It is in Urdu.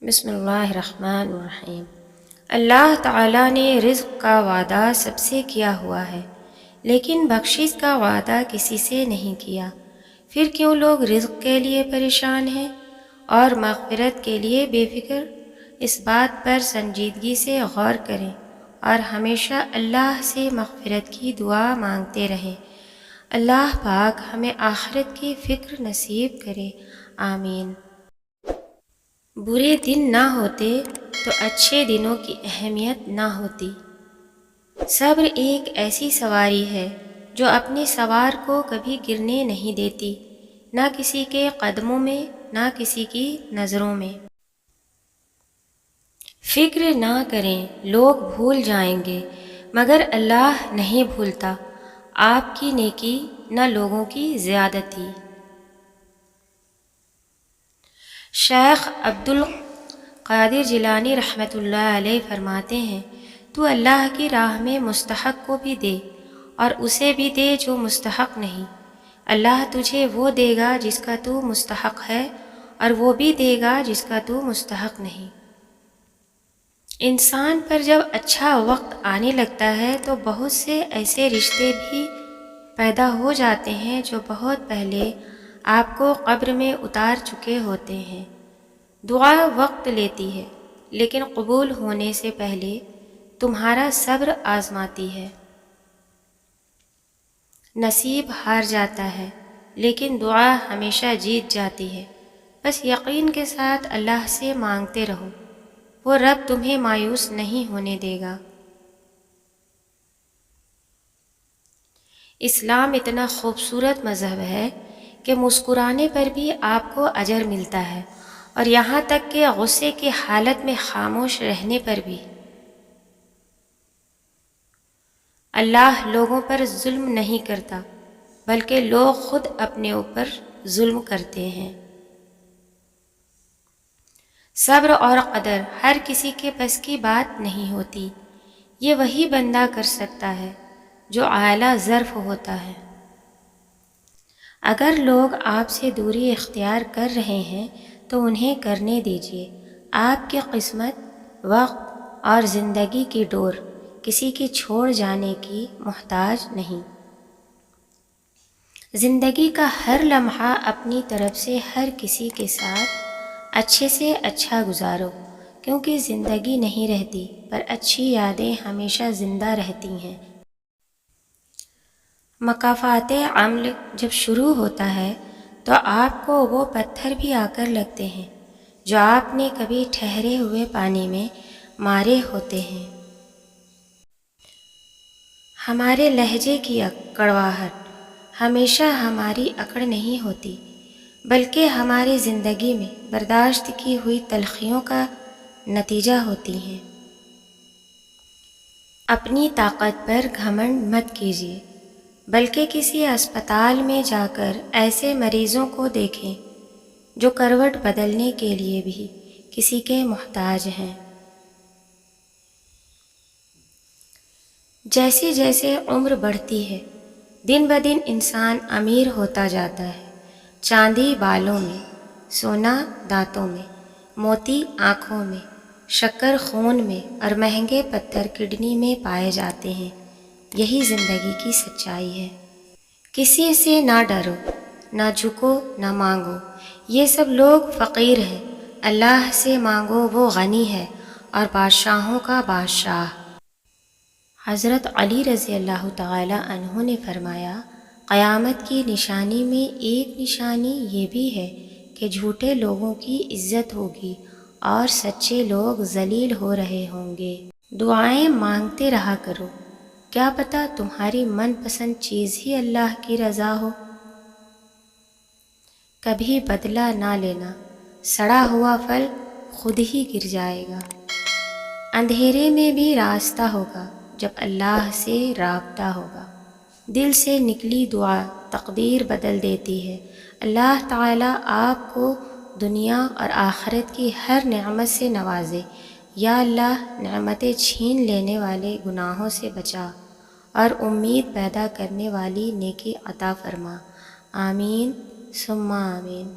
بسم اللہ الرحمن الرحیم۔ اللہ تعالیٰ نے رزق کا وعدہ سب سے کیا ہوا ہے، لیکن بخشش کا وعدہ کسی سے نہیں کیا۔ پھر کیوں لوگ رزق کے لیے پریشان ہیں اور مغفرت کے لیے بے فکر؟ اس بات پر سنجیدگی سے غور کریں اور ہمیشہ اللہ سے مغفرت کی دعا مانگتے رہیں۔ اللہ پاک ہمیں آخرت کی فکر نصیب کرے، آمین۔ برے دن نہ ہوتے تو اچھے دنوں کی اہمیت نہ ہوتی۔ صبر ایک ایسی سواری ہے جو اپنے سوار کو کبھی گرنے نہیں دیتی، نہ کسی کے قدموں میں نہ کسی کی نظروں میں۔ فکر نہ کریں، لوگ بھول جائیں گے مگر اللہ نہیں بھولتا آپ کی نیکی نہ لوگوں کی زیادتی۔ شیخ عبد القادر جیلانی رحمۃ اللہ علیہ فرماتے ہیں، تو اللہ کی راہ میں مستحق کو بھی دے اور اسے بھی دے جو مستحق نہیں۔ اللہ تجھے وہ دے گا جس کا تو مستحق ہے اور وہ بھی دے گا جس کا تو مستحق نہیں۔ انسان پر جب اچھا وقت آنے لگتا ہے تو بہت سے ایسے رشتے بھی پیدا ہو جاتے ہیں جو بہت پہلے آپ کو قبر میں اتار چکے ہوتے ہیں۔ دعا وقت لیتی ہے لیکن قبول ہونے سے پہلے تمہارا صبر آزماتی ہے۔ نصیب ہار جاتا ہے لیکن دعا ہمیشہ جیت جاتی ہے۔ بس یقین کے ساتھ اللہ سے مانگتے رہو، وہ رب تمہیں مایوس نہیں ہونے دے گا۔ اسلام اتنا خوبصورت مذہب ہے کہ مسکرانے پر بھی آپ کو اجر ملتا ہے، اور یہاں تک کہ غصے کی حالت میں خاموش رہنے پر بھی۔ اللہ لوگوں پر ظلم نہیں کرتا بلکہ لوگ خود اپنے اوپر ظلم کرتے ہیں۔ صبر اور قدر ہر کسی کے بس کی بات نہیں ہوتی، یہ وہی بندہ کر سکتا ہے جو اعلیٰ ظرف ہوتا ہے۔ اگر لوگ آپ سے دوری اختیار کر رہے ہیں تو انہیں کرنے دیجیے۔ آپ کی قسمت، وقت اور زندگی کی ڈور کسی کی چھوڑ جانے کی محتاج نہیں۔ زندگی کا ہر لمحہ اپنی طرف سے ہر کسی کے ساتھ اچھے سے اچھا گزارو، کیونکہ زندگی نہیں رہتی پر اچھی یادیں ہمیشہ زندہ رہتی ہیں۔ مکافات عمل جب شروع ہوتا ہے تو آپ کو وہ پتھر بھی آ کر لگتے ہیں جو آپ نے کبھی ٹھہرے ہوئے پانی میں مارے ہوتے ہیں۔ ہمارے لہجے کی کڑواہٹ ہمیشہ ہماری اکڑ نہیں ہوتی بلکہ ہماری زندگی میں برداشت کی ہوئی تلخیوں کا نتیجہ ہوتی ہیں۔ اپنی طاقت پر گھمنڈ مت کیجیے بلکہ کسی اسپتال میں جا کر ایسے مریضوں کو دیکھیں جو کروٹ بدلنے کے لیے بھی کسی کے محتاج ہیں۔ جیسے جیسے عمر بڑھتی ہے دن بدن انسان امیر ہوتا جاتا ہے۔ چاندی بالوں میں، سونا دانتوں میں، موتی آنکھوں میں، شکر خون میں اور مہنگے پتھر کڈنی میں پائے جاتے ہیں۔ یہی زندگی کی سچائی ہے۔ کسی سے نہ ڈرو، نہ جھکو، نہ مانگو، یہ سب لوگ فقیر ہیں۔ اللہ سے مانگو، وہ غنی ہے اور بادشاہوں کا بادشاہ۔ حضرت علی رضی اللہ تعالی عنہ نے فرمایا، قیامت کی نشانی میں ایک نشانی یہ بھی ہے کہ جھوٹے لوگوں کی عزت ہوگی اور سچے لوگ ذلیل ہو رہے ہوں گے۔ دعائیں مانگتے رہا کرو، کیا پتہ تمہاری من پسند چیز ہی اللہ کی رضا ہو۔ کبھی بدلہ نہ لینا، سڑا ہوا پھل خود ہی گر جائے گا۔ اندھیرے میں بھی راستہ ہوگا جب اللہ سے رابطہ ہوگا۔ دل سے نکلی دعا تقدیر بدل دیتی ہے۔ اللہ تعالیٰ آپ کو دنیا اور آخرت کی ہر نعمت سے نوازے۔ یا اللہ، نعمتیں چھین لینے والے گناہوں سے بچا اور امید پیدا کرنے والی نیکی عطا فرما، آمین ثم آمین۔